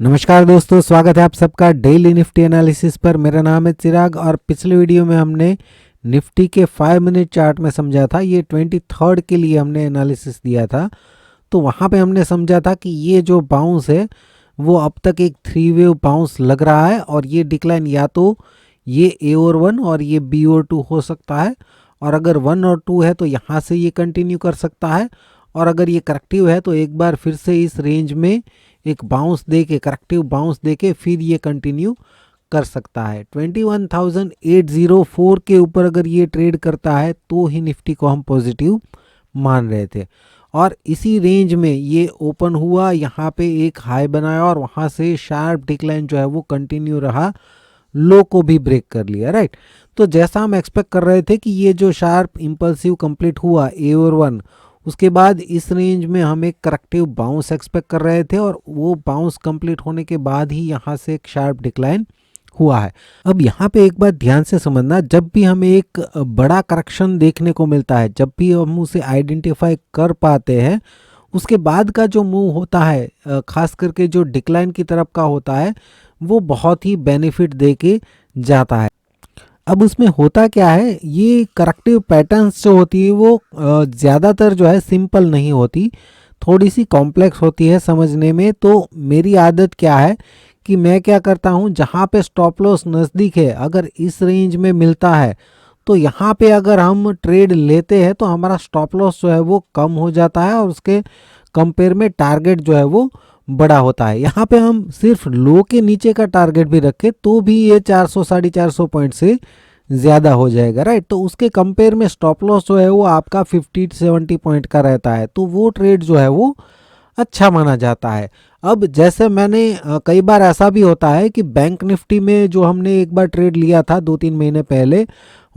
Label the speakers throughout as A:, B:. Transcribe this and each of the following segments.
A: नमस्कार दोस्तों, स्वागत है आप सबका डेली निफ्टी एनालिसिस पर। मेरा नाम है चिराग और पिछले वीडियो में हमने निफ्टी के 5 मिनट चार्ट में समझा था। ये 23rd के लिए हमने एनालिसिस दिया था। तो वहाँ पे हमने समझा था कि ये जो बाउंस है वो अब तक एक 3 वेव बाउंस लग रहा है और ये डिक्लाइन या तो ये ए और 1 और ये बी और 2 हो सकता है, और अगर 1 और 2 है तो यहाँ से ये कंटिन्यू कर सकता है, और अगर ये करेक्टिव है तो एक बार फिर से इस रेंज में एक बाउंस दे के, करेक्टिव बाउंस दे के फिर ये कंटिन्यू कर सकता है। 21,804 के ऊपर अगर ये ट्रेड करता है तो ही निफ्टी को हम पॉजिटिव मान रहे थे, और इसी रेंज में ये ओपन हुआ, यहाँ पे एक हाई बनाया और वहाँ से शार्प डिक्लाइन जो है वो कंटिन्यू रहा, लो को भी ब्रेक कर लिया, राइट। तो जैसा हम एक्सपेक्ट कर रहे थे कि ये जो शार्प इंपल्सिव कंप्लीट हुआ ए और 1, उसके बाद इस रेंज में हम एक करेक्टिव बाउंस एक्सपेक्ट कर रहे थे, और वो बाउंस कंप्लीट होने के बाद ही यहाँ से एक शार्प डिक्लाइन हुआ है। अब यहाँ पे एक बात ध्यान से समझना, जब भी हमें एक बड़ा करेक्शन देखने को मिलता है, जब भी हम उसे आइडेंटिफाई कर पाते हैं, उसके बाद का जो मूव होता है, खास करके जो डिक्लाइन की तरफ का होता है, वो बहुत ही बेनिफिट दे के जाता है। अब उसमें होता क्या है, ये करेक्टिव पैटर्न्स जो होती है वो ज़्यादातर जो है सिंपल नहीं होती, थोड़ी सी कॉम्प्लेक्स होती है समझने में। तो मेरी आदत क्या है कि मैं क्या करता हूँ, जहाँ पे स्टॉप लॉस नज़दीक है, अगर इस रेंज में मिलता है तो यहाँ पे अगर हम ट्रेड लेते हैं तो हमारा स्टॉप लॉस जो है वो कम हो जाता है और उसके कंपेयर में टारगेट जो है वो बड़ा होता है। यहाँ पे हम सिर्फ लो के नीचे का टारगेट भी रखें तो भी ये 400 450 पॉइंट से ज़्यादा हो जाएगा, राइट। तो उसके कंपेयर में स्टॉप लॉस जो है वो आपका 50 70 पॉइंट का रहता है, तो वो ट्रेड जो है वो अच्छा माना जाता है। अब जैसे मैंने कई बार ऐसा भी होता है कि बैंक निफ्टी में जो हमने एक बार ट्रेड लिया था 2-3 महीने पहले,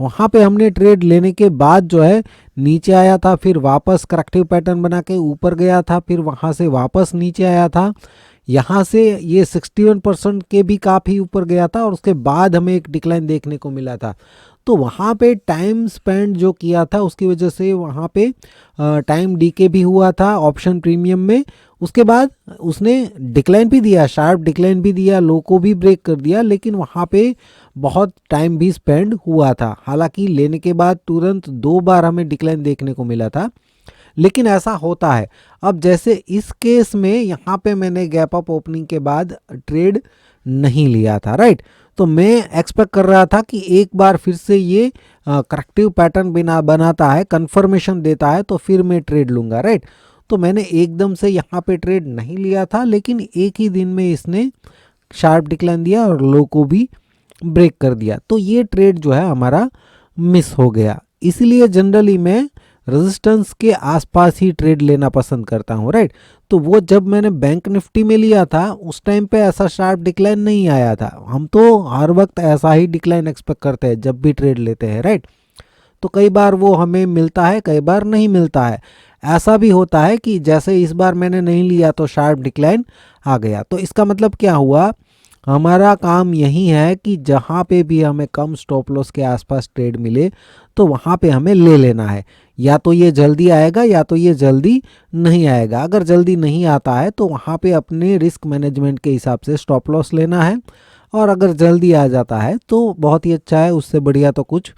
A: वहाँ पे हमने ट्रेड लेने के बाद जो है नीचे आया था, फिर वापस करेक्टिव पैटर्न बना के ऊपर गया था, फिर वहाँ से वापस नीचे आया था, यहाँ से ये 61% के भी काफ़ी ऊपर गया था, और उसके बाद हमें एक डिक्लाइन देखने को मिला था। तो वहाँ पे टाइम स्पेंड जो किया था उसकी वजह से वहाँ पे टाइम डीके भी हुआ था ऑप्शन प्रीमियम में। उसके बाद उसने डिक्लाइन भी दिया, शार्प डिक्लाइन भी दिया, लो को भी ब्रेक कर दिया, लेकिन वहाँ पे बहुत टाइम भी स्पेंड हुआ था। हालांकि लेने के बाद तुरंत 2 बार हमें डिक्लाइन देखने को मिला था, लेकिन ऐसा होता है। अब जैसे इस केस में यहाँ पे मैंने गैप अप ओपनिंग के बाद ट्रेड नहीं लिया था, राइट। तो मैं एक्सपेक्ट कर रहा था कि एक बार फिर से ये करेक्टिव पैटर्न बनाता है, कंफर्मेशन देता है, तो फिर मैं ट्रेड लूँगा, राइट। तो मैंने एकदम से यहाँ पे ट्रेड नहीं लिया था, लेकिन एक ही दिन में इसने शार्प डिक्लाइन दिया और लो को भी ब्रेक कर दिया, तो ये ट्रेड जो है हमारा मिस हो गया। इसलिए जनरली मैं रेजिस्टेंस के आसपास ही ट्रेड लेना पसंद करता हूँ, राइट। तो वो जब मैंने बैंक निफ्टी में लिया था उस टाइम पे ऐसा शार्प डिक्लाइन नहीं आया था। हम तो हर वक्त ऐसा ही डिक्लाइन एक्सपेक्ट करते हैं जब भी ट्रेड लेते हैं, राइट। तो कई बार वो हमें मिलता है, कई बार नहीं मिलता है। ऐसा भी होता है कि जैसे इस बार मैंने नहीं लिया तो शार्प डिक्लाइन आ गया। तो इसका मतलब क्या हुआ, हमारा काम यही है कि जहाँ पे भी हमें कम स्टॉप लॉस के आसपास ट्रेड मिले तो वहाँ पे हमें ले लेना है। या तो ये जल्दी आएगा या तो ये जल्दी नहीं आएगा। अगर जल्दी नहीं आता है तो वहाँ पे अपने रिस्क मैनेजमेंट के हिसाब से स्टॉप लॉस लेना है, और अगर जल्दी आ जाता है तो बहुत ही अच्छा है, उससे बढ़िया तो कुछ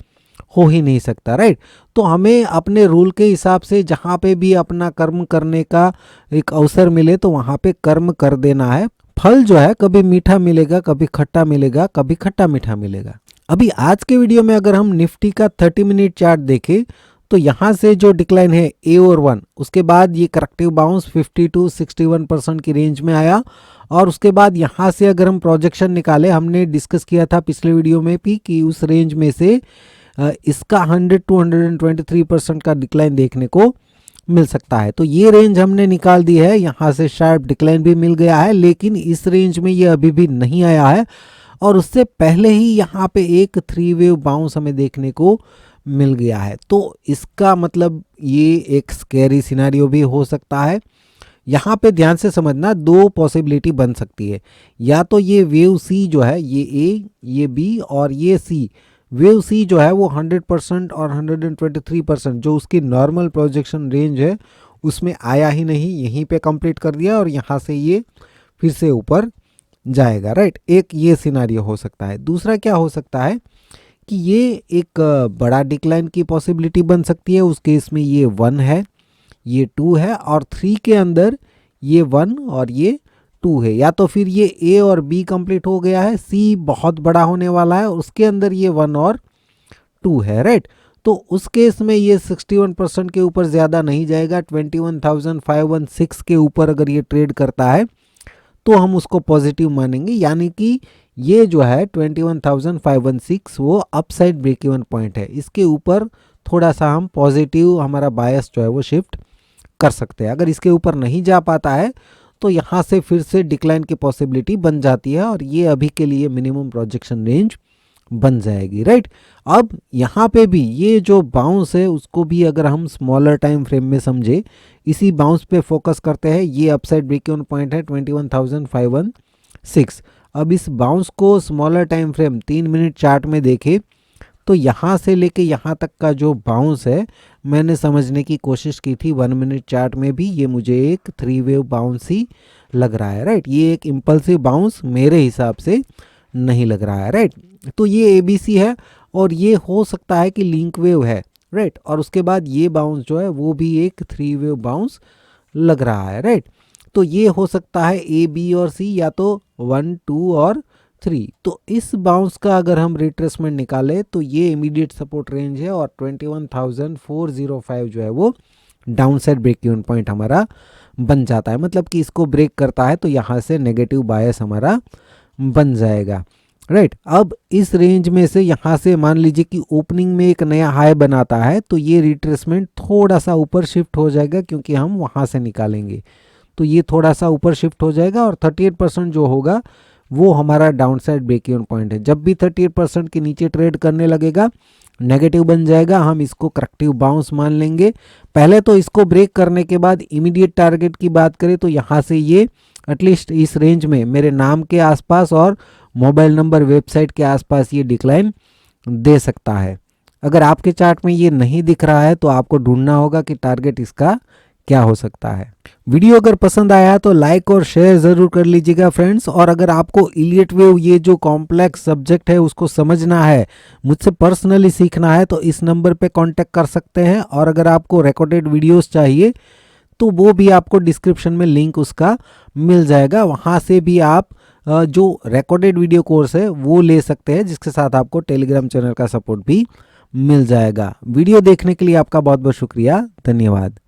A: हो ही नहीं सकता, राइट। तो हमें अपने रूल के हिसाब से जहाँ पे भी अपना कर्म करने का एक अवसर मिले तो वहाँ पे कर्म कर देना है। फल जो है कभी मीठा मिलेगा, कभी खट्टा मिलेगा, कभी खट्टा मीठा मिलेगा। अभी आज के वीडियो में अगर हम निफ्टी का 30 मिनट चार्ट देखें तो यहाँ से जो डिक्लाइन है ए और 1, उसके बाद ये करेक्टिव बाउंस 52 61% की रेंज में आया, और उसके बाद यहाँ से अगर हम प्रोजेक्शन निकाले, हमने डिस्कस किया था पिछले वीडियो में भी कि उस रेंज में से इसका 100 to 123% का डिक्लाइन देखने को मिल सकता है। तो ये रेंज हमने निकाल दी है, यहाँ से शार्प डिक्लाइन भी मिल गया है, लेकिन इस रेंज में ये अभी भी नहीं आया है, और उससे पहले ही यहाँ पे एक 3 वेव बाउंस हमें देखने को मिल गया है। तो इसका मतलब ये एक स्कैरी सिनेरियो भी हो सकता है। यहाँ पे ध्यान से समझना, 2 पॉसिबिलिटी बन सकती है। या तो ये वेव सी जो है, ये ए, ये बी और ये सी, वेव सी जो है वो 100% और 123% जो उसकी नॉर्मल प्रोजेक्शन रेंज है उसमें आया ही नहीं, यहीं पे कंप्लीट कर दिया, और यहाँ से ये फिर से ऊपर जाएगा, राइट। एक ये सिनारियो हो सकता है। दूसरा क्या हो सकता है कि ये एक बड़ा डिक्लाइन की पॉसिबिलिटी बन सकती है। उस केस में ये 1 है, ये 2 है और 3 के अंदर ये 1 और ये 2 है। या तो फिर ये ए और बी कंप्लीट हो गया है, सी बहुत बड़ा होने वाला है, उसके अंदर ये 1 और 2 है, राइट। तो उस केस में ये 61% के ऊपर ज़्यादा नहीं जाएगा। 21,516 के ऊपर अगर ये ट्रेड करता है तो हम उसको पॉजिटिव मानेंगे, यानी कि ये जो है 21,516 वो अपसाइड ब्रेक इवन पॉइंट है। इसके ऊपर थोड़ा सा हम पॉजिटिव हमारा बायस जो है वो शिफ्ट कर सकते हैं। अगर इसके ऊपर नहीं जा पाता है तो यहाँ से फिर से डिक्लाइन की पॉसिबिलिटी बन जाती है और ये अभी के लिए मिनिमम प्रोजेक्शन रेंज बन जाएगी, राइट। अब यहाँ पे भी ये जो बाउंस है उसको भी अगर हम स्मॉलर टाइम फ्रेम में समझे, इसी बाउंस पे फोकस करते हैं। ये अपसाइड ब्रेक इवन पॉइंट है 21,516। अब इस बाउंस को smaller time frame 3 minute chart में देखें तो यहाँ से लेके यहाँ तक का जो बाउंस है, मैंने समझने की कोशिश की थी 1 मिनट चार्ट में भी, ये मुझे एक 3 वेव बाउंस ही लग रहा है, राइट। ये एक इम्पल्सिव बाउंस मेरे हिसाब से नहीं लग रहा है, राइट। तो ये ABC है और ये हो सकता है कि लिंक वेव है, राइट। और उसके बाद ये बाउंस जो है वो भी एक 3 वेव बाउंस लग रहा है, राइट। तो ये हो सकता है A, B और C, या तो 1, 2 और 3। तो इस बाउंस का अगर हम रिट्रेसमेंट निकालें तो ये इमीडिएट सपोर्ट रेंज है और 21,405 जो है वो down side break even point हमारा बन जाता है। मतलब कि इसको ब्रेक करता है तो यहाँ से नेगेटिव बायस हमारा बन जाएगा, राइट। अब इस रेंज में से यहाँ से मान लीजिए कि ओपनिंग में एक नया हाई बनाता है तो ये रिट्रेसमेंट थोड़ा सा ऊपर शिफ्ट हो जाएगा, क्योंकि हम वहाँ से निकालेंगे तो ये थोड़ा सा ऊपर शिफ्ट हो जाएगा और 38% जो होगा वो हमारा down side break even point है। जब भी 38% के नीचे ट्रेड करने लगेगा नेगेटिव बन जाएगा, हम इसको करेक्टिव बाउंस मान लेंगे। पहले तो इसको ब्रेक करने के बाद इमीडिएट टारगेट की बात करें तो यहाँ से ये एटलीस्ट इस रेंज में मेरे नाम के आसपास और मोबाइल नंबर वेबसाइट के आसपास ये डिक्लाइन दे सकता है। अगर आपके चार्ट में ये नहीं दिख रहा है तो आपको ढूंढना होगा कि टारगेट इसका क्या हो सकता है। वीडियो अगर पसंद आया तो लाइक और शेयर ज़रूर कर लीजिएगा फ्रेंड्स। और अगर आपको इलियट वेव ये जो कॉम्प्लेक्स सब्जेक्ट है उसको समझना है, मुझसे पर्सनली सीखना है, तो इस नंबर पे कांटेक्ट कर सकते हैं। और अगर आपको रिकॉर्डेड वीडियोस चाहिए तो वो भी आपको डिस्क्रिप्शन में लिंक उसका मिल जाएगा, वहाँ से भी आप जो रिकॉर्डेड वीडियो कोर्स है वो ले सकते हैं, जिसके साथ आपको टेलीग्राम चैनल का सपोर्ट भी मिल जाएगा। वीडियो देखने के लिए आपका बहुत बहुत शुक्रिया, धन्यवाद।